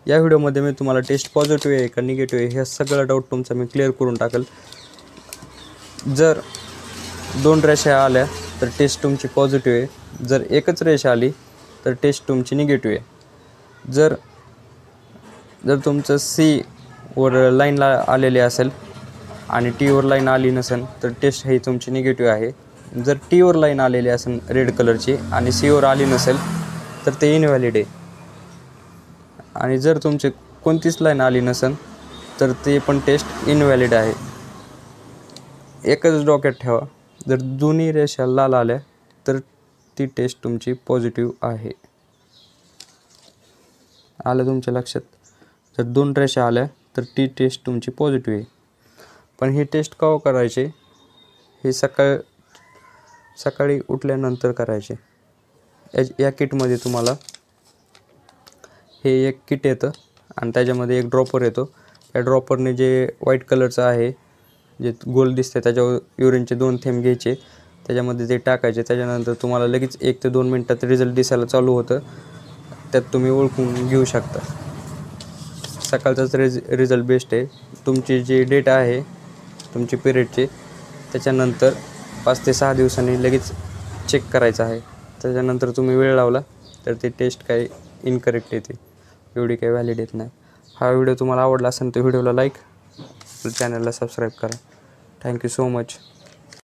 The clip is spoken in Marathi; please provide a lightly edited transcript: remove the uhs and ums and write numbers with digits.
या व्हिडिओमध्ये मी तुम्हाला टेस्ट पॉझिटिव्ह आहे का निगेटिव्ह आहे हे सगळं डाऊट तुमचा मी क्लिअर करून टाकेल। जर 2 रेषा आल्या तर टेस्ट तुमची पॉझिटिव्ह आहे, जर एकच रेषा आली तर टेस्ट तुमची निगेटिव्ह आहे। जर तुमचं सी वर लाईनला आलेले असेल आणि टी वर लाईन आली नसेल तर टेस्ट ही तुमची निगेटिव्ह आहे। जर टी वर लाईन आलेली असेल रेड कलरची आणि सी वर आली नसेल तर ते इनव्हॅलिड आहे। आणि जर तुमचे कोणतीच लाईन आली नसेल तर ते पण टेस्ट इनव्हॅलिड आहे। एकच डोक्यात ठेवा, जर दोन्ही रेषा लाल आल्या तर ती टेस्ट तुमची पॉझिटिव्ह आहे। आलं तुमच्या लक्षात? जर 2 रेषा आल्या तर ती टेस्ट तुमची पॉझिटिव्ह आहे। पण ही टेस्ट केव्हा करायची? हे सकाळी उठल्यानंतर करायचे। या किटमध्ये तुम्हाला हे एक किट येतं आणि त्याच्यामध्ये एक ड्रॉपर येतो। या ड्रॉपरने जे व्हाईट कलरचं आहे जे गोल दिसते त्याच्यावर युरिनचे 2 थेंब घ्यायचे, त्याच्यामध्ये ते टाकायचे। त्याच्यानंतर तुम्हाला लगेच 1 ते 2 मिनिटात रिझल्ट दिसायला चालू होतं। त्यात तुम्ही ओळखून घेऊ शकता। सकाळचाच रिझल्ट बेस्ट आहे। तुमची जी डेट आहे तुमची पिरियडची त्याच्यानंतर 5 ते 6 दिवसांनी लगेच चेक करायचं आहे। त्याच्यानंतर तुम्ही वेळ लावला तर ती टेस्ट काही इनकरेक्ट येते, एवढी काही व्हॅलिड येत नाही। हा व्हिडिओ तुम्हाला आवडला असेल तर व्हिडिओला लाईक, चॅनलला सबस्क्राईब करा। Thank you so much.